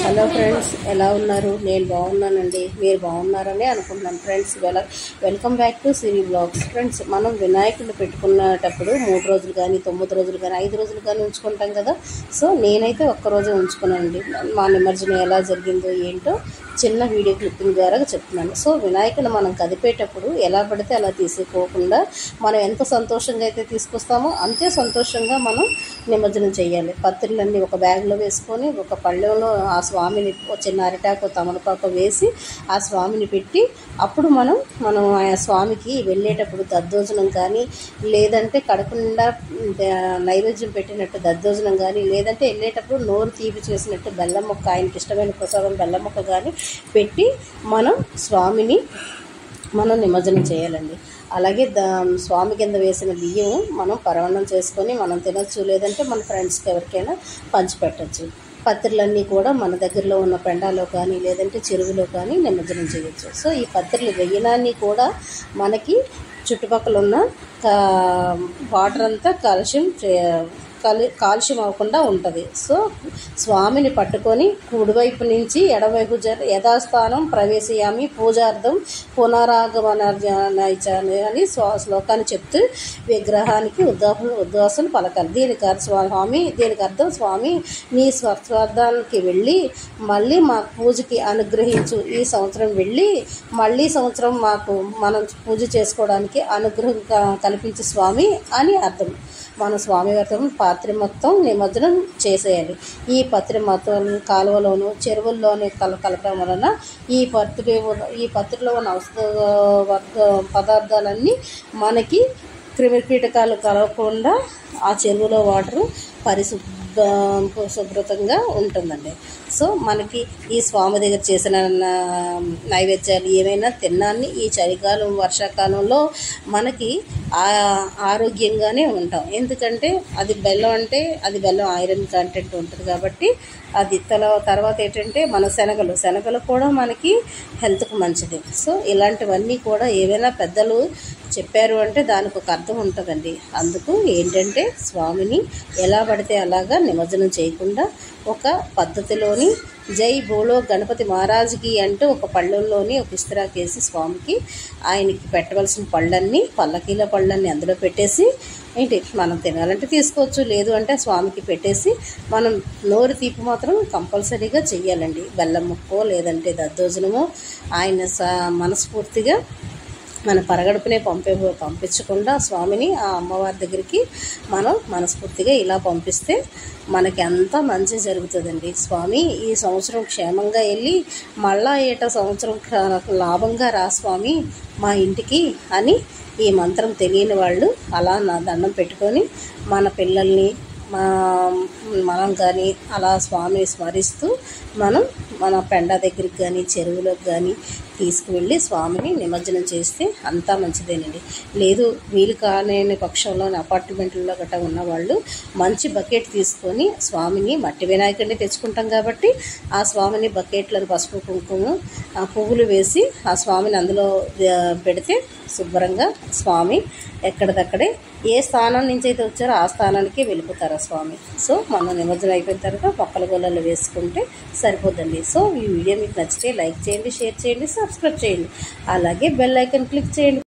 Hello friends, ఎలా ఉన్నారు? నేను బాగున్నానండి. మీరు బాగున్నారని అనుకుంటున్నాను. Friends, welcome back to Siri vlogs. Friends, మనం వినాయకుడిని పెట్టుకునేటప్పుడు 3 రోజులు కానీ 9 రోజులు కానీ 5 రోజులు కానీ ఉంచుకుంటాం కదా. సో నేనైతే ఒక్కరోజే ఉంచుకున్నానండి. మా నిమజ్జనం ఎలా జరిగిందో ఏంటో చిన్న వీడియో క్లిప్పింగ్ ద్వారా చెప్తున్నాను. సో వినాయకుడిని మనం కదిపేటప్పుడు ఎలా పడితే అలా తీసుకోకుండా మనం ఎంత సంతోషంగా అయితే తీసుకొస్తామో అంతే సంతోషంగా మనం నిమజ్జనం చేయాలి. పత్రులన్నీ ఒక బ్యాగ్లో వేసుకొని ఒక పళ్ళెంలో ఆ స్వామిని చిన్న అరిటాకు తమలపాకు వేసి ఆ స్వామిని పెట్టి అప్పుడు మనం ఆ స్వామికి వెళ్ళేటప్పుడు దద్దోజనం కానీ, లేదంటే కడకుండా నైవేద్యం పెట్టినట్టు దద్దోజనం కానీ, లేదంటే వెళ్ళేటప్పుడు నోరు తీపి చేసినట్టు బెల్లం ముక్క, ఆయనకి ఇష్టమైన ప్రసాదం బెల్లం ముక్క కానీ పెట్టి మనం స్వామిని నిమజ్జనం చేయాలండి. అలాగే స్వామి కింద వేసిన బియ్యం మనం పరవన్నం చేసుకొని మనం తినచ్చు, లేదంటే మన ఫ్రెండ్స్కి ఎవరికైనా పంచిపెట్టచ్చు. పత్రులన్నీ కూడా మన దగ్గరలో ఉన్న పెండాలో కానీ, లేదంటే చెరువులో కానీ నిమజ్జనం చేయొచ్చు. సో ఈ పత్రులు వెయ్యడాన్ని కూడా మనకి చుట్టుపక్కల ఉన్న వాటర్ అంతా కాలుష్యం అవ్వకుండా ఉంటుంది. సో స్వామిని పట్టుకొని కుడివైపు నుంచి ఎడవైపు యథాస్థానం ప్రవేశయామి పూజార్థం పునరాగమనార్జన అని శ్లోకాన్ని చెప్తూ విగ్రహానికి ఉద్వాసలు పలకాలి. దీనికి అర్థం స్వామి నీ స్వార్థానికి వెళ్ళి మళ్ళీ మా పూజకి అనుగ్రహించు. ఈ సంవత్సరం వెళ్ళి మళ్ళీ సంవత్సరం మనం పూజ చేసుకోవడానికి అనుగ్రహం కల్పించు స్వామి అని అర్థం. మన స్వామివారితో పాత్ర మొత్తం నిమజ్జనం చేసేయాలి. ఈ పత్రి మొత్తం కాలువలోను చెరువుల్లోని కలపడం వలన ఈ పత్రిలో ఉన్న పదార్థాలన్నీ మనకి క్రిమికీటకాలు కలవకుండా ఆ చెరువులో వాటరు శుభ్రతంగా ఉంటుందండి. సో మనకి ఈ స్వామి దగ్గర చేసిన నైవేద్యాలు ఏమైనా తిన్నాన్ని ఈ చలికాలం వర్షాకాలంలో మనకి ఆరోగ్యంగానే ఉంటాం. ఎందుకంటే అది బెల్లం, అంటే అది బెల్లం ఐరన్ కంటెంట్ ఉంటుంది కాబట్టి అది తర్వాత ఏంటంటే మన శనగలు కూడా మనకి హెల్త్కి మంచిది. సో ఇలాంటివన్నీ కూడా ఏవైనా పెద్దలు చెప్పారు అంటే దానికి ఒక అర్థం ఉంటుందండి. అందుకు ఏంటంటే స్వామిని ఎలా పడితే అలాగా నిమజ్జనం చేయకుండా ఒక పద్ధతిలోని జై బోలో గణపతి మహారాజుకి అంటూ ఒక పళ్ళెంలోని ఒక ఇస్తరాకేసి స్వామికి ఆయనకి పెట్టవలసిన పళ్ళన్నీ పల్లకీల పళ్ళన్నీ అందులో పెట్టేసి మనం తినాలంటే తీసుకోవచ్చు, లేదు అంటే స్వామికి పెట్టేసి మనం నోరు తీపి మాత్రం కంపల్సరీగా చెయ్యాలండి. బెల్లం ముక్కో లేదంటే దద్దోజనమో ఆయన మనస్ఫూర్తిగా మన పరగడుపునే పంపించకుండా స్వామిని ఆ అమ్మవారి దగ్గరికి మనం మనస్ఫూర్తిగా ఇలా పంపిస్తే మనకి అంతా మంచి జరుగుతుందండి. స్వామి ఈ సంవత్సరం క్షేమంగా వెళ్ళి మళ్ళా సంవత్సరం లాభంగా రా స్వామి మా ఇంటికి అని ఈ మంత్రం తెలియని వాళ్ళు అలా నా దండం పెట్టుకొని మన పిల్లల్ని మనం కానీ అలా స్వామిని స్మరిస్తూ మన పెండ దగ్గరికి కానీ చెరువులోకి కానీ తీసుకువెళ్ళి స్వామిని నిమజ్జనం చేస్తే అంతా మంచిదేనండి. లేదు వీలు కాలేని పక్షంలోని అపార్ట్మెంట్లో గట్రా ఉన్నవాళ్ళు మంచి బకెట్ తీసుకొని స్వామిని మట్టి వినాయకుడిని తెచ్చుకుంటాం కాబట్టి ఆ స్వామిని బకెట్లను పసుపు కుంకుమ పువ్వులు వేసి ఆ స్వామిని అందులో పెడితే శుభ్రంగా స్వామి ఎక్కడిదక్కడే ఏ స్థానం నుంచి అయితే వచ్చారో ఆ స్థానానికి వెళ్ళిపోతారు ఆ స్వామి. సో మనం నిమజ్జనం అయిపోయిన తర్వాత మొక్కల గొల్లలు వేసుకుంటే సరిపోద్దండి. సో ఈ వీడియో మీకు నచ్చితే లైక్ చేయండి, షేర్ చేయండి, సబ్స్క్రైబ్ చేయండి, అలాగే బెల్ ఐకాన్ క్లిక్ చేయండి.